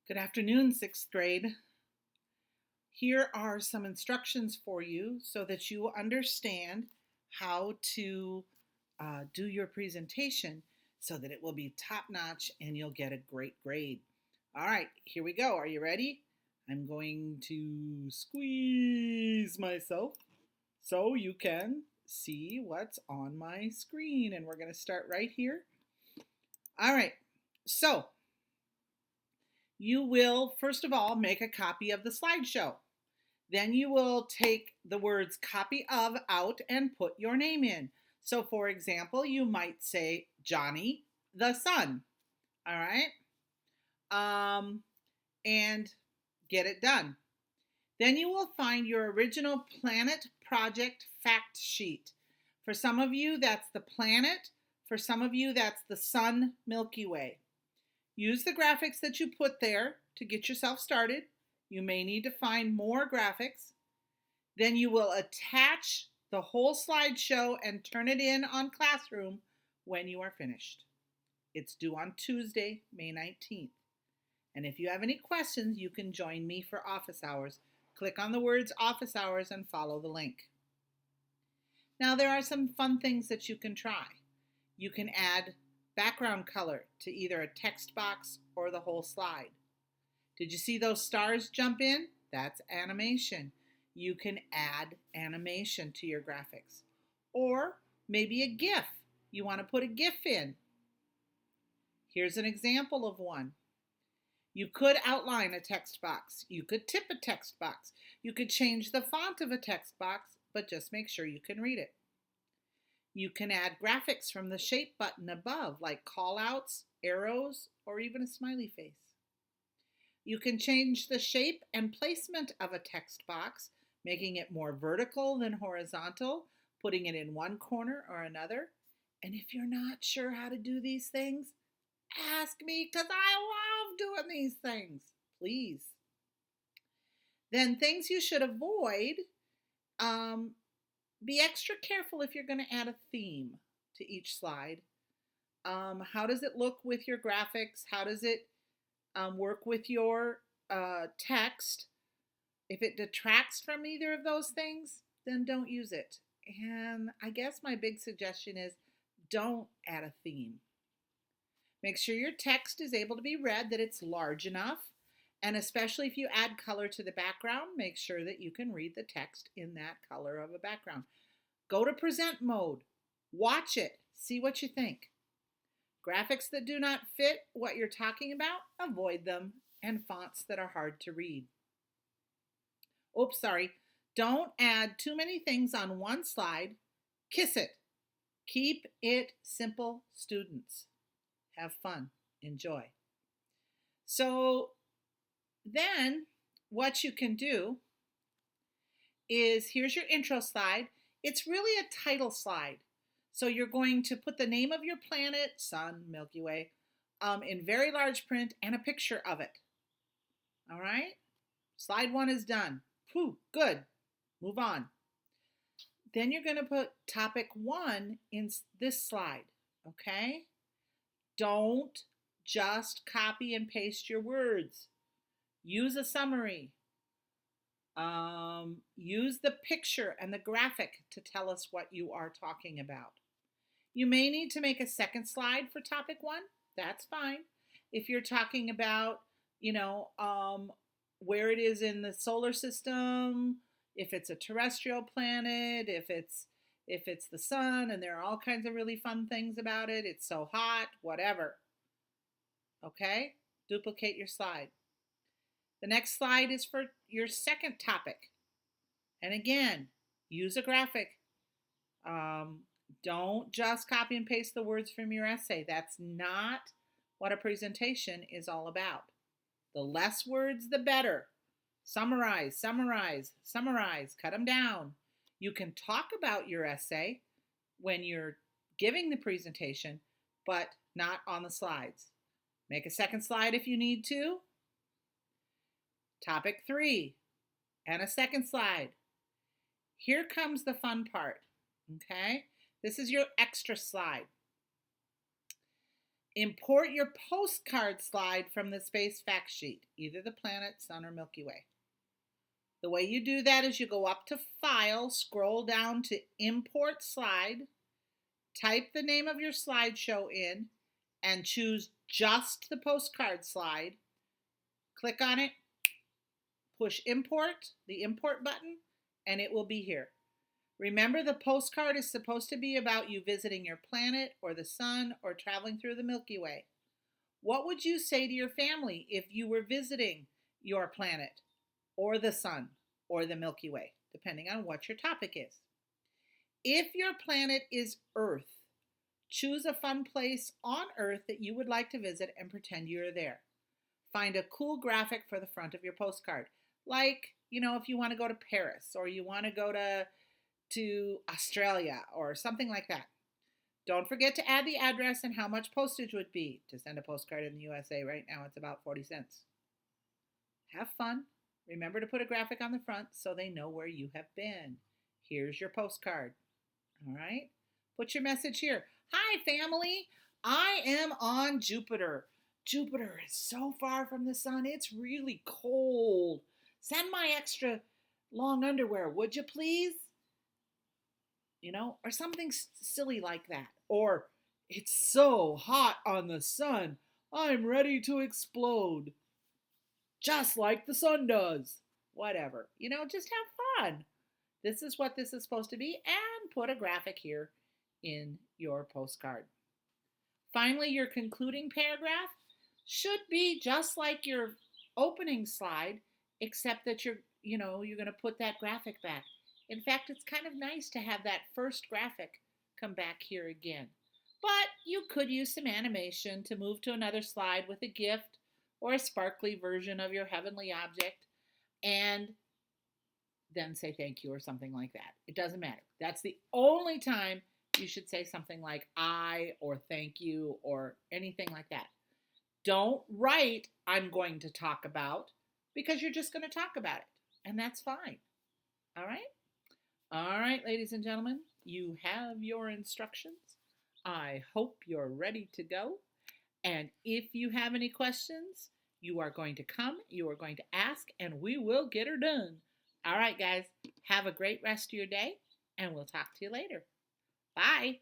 Good afternoon, sixth grade. Here are some instructions for you so that you will understand how to do your presentation so that it will be top notch and you'll get a great grade. All right, here we go. Are you ready? I'm going to squeeze myself so you can see what's on my screen. And we're going to start right here. All right, so you will, first of all, make a copy of the slideshow. Then you will take the words copy of out and put your name in. So, for example, you might say Johnny the sun. All right. And get it done. Then you will find your original planet project fact sheet. For some of you, that's the planet. For some of you, that's the sun Milky Way. Use the graphics that you put there to get yourself started. You may need to find more graphics. Then you will attach the whole slideshow and turn it in on Classroom when you are finished. It's due on Tuesday, May 19th. And if you have any questions, you can join me for office hours. Click on the words office hours and follow the link. Now there are some fun things that you can try. You can add background color to either a text box or the whole slide. Did you see those stars jump in? That's animation. You can add animation to your graphics. Or maybe a GIF. You want to put a GIF in. Here's an example of one. You could outline a text box. You could tip a text box. You could change the font of a text box, but just make sure you can read it. You can add graphics from the shape button above, like callouts, arrows, or even a smiley face. You can change the shape and placement of a text box, making it more vertical than horizontal, putting it in one corner or another. And if you're not sure how to do these things, ask me because I love doing these things. Please. Then things you should avoid. Be extra careful if you're going to add a theme to each slide. How does it look with your graphics? How does it work with your text? If it detracts from either of those things, then don't use it. And I guess my big suggestion is don't add a theme. Make sure your text is able to be read, that it's large enough. And especially if you add color to the background, make sure that you can read the text in that color of a background. Go to present mode. Watch it. See what you think. Graphics that do not fit what you're talking about, avoid them. And fonts that are hard to read. Oops, sorry. Don't add too many things on one slide. Kiss it. Keep it simple, students. Have fun. Enjoy. So then what you can do is, here's your intro slide. It's really a title slide. So you're going to put the name of your planet, sun, Milky Way, in very large print and a picture of it. All right? Slide 1 is done. Whew, good. Move on. Then you're going to put topic 1 in this slide. Okay? Don't just copy and paste your words. Use a summary. Use the picture and the graphic to tell us what you are talking about. You may need to make a second slide for topic 1. That's fine. If you're talking about, where it is in the solar system, if it's a terrestrial planet, if it's the sun, and there are all kinds of really fun things about it, it's so hot, whatever. Okay? Duplicate your slide. The next slide is for your second topic. And again, use a graphic. Don't just copy and paste the words from your essay. That's not what a presentation is all about. The less words, the better. Summarize, summarize, summarize. Cut them down. You can talk about your essay when you're giving the presentation, but not on the slides. Make a second slide if you need to. Topic 3, and a second slide. Here comes the fun part, okay? This is your extra slide. Import your postcard slide from the space fact sheet, either the planet, sun, or Milky Way. The way you do that is you go up to File, scroll down to Import Slide, type the name of your slideshow in, and choose just the postcard slide. Click on it, push Import, the Import button, and it will be here. Remember, the postcard is supposed to be about you visiting your planet or the sun or traveling through the Milky Way. What would you say to your family if you were visiting your planet or the sun or the Milky Way, depending on what your topic is? If your planet is Earth, choose a fun place on Earth that you would like to visit and pretend you're there. Find a cool graphic for the front of your postcard. Like, if you want to go to Paris or you want to go to Australia or something like that. Don't forget to add the address and how much postage would be to send a postcard in the USA. Right now it's about 40 cents. Have fun. Remember to put a graphic on the front so they know where you have been. Here's your postcard. All right? Put your message here. Hi, family. I am on Jupiter. Jupiter is so far from the sun. It's really cold. Send my extra long underwear, would you please? Or something silly like that. Or, it's so hot on the sun, I'm ready to explode. Just like the sun does. Whatever. Just have fun. This is what this is supposed to be, and put a graphic here in your postcard. Finally, your concluding paragraph should be just like your opening slide, except that you're going to put that graphic back. In fact, it's kind of nice to have that first graphic come back here again. But you could use some animation to move to another slide with a gift or a sparkly version of your heavenly object and then say thank you or something like that. It doesn't matter. That's the only time you should say something like I or thank you or anything like that. Don't write I'm going to talk about, because you're just going to talk about it. And that's fine. All right? All right, ladies and gentlemen, you have your instructions. I hope you're ready to go. And if you have any questions, you are going to come, you are going to ask, and we will get her done. All right, guys, have a great rest of your day, and we'll talk to you later. Bye.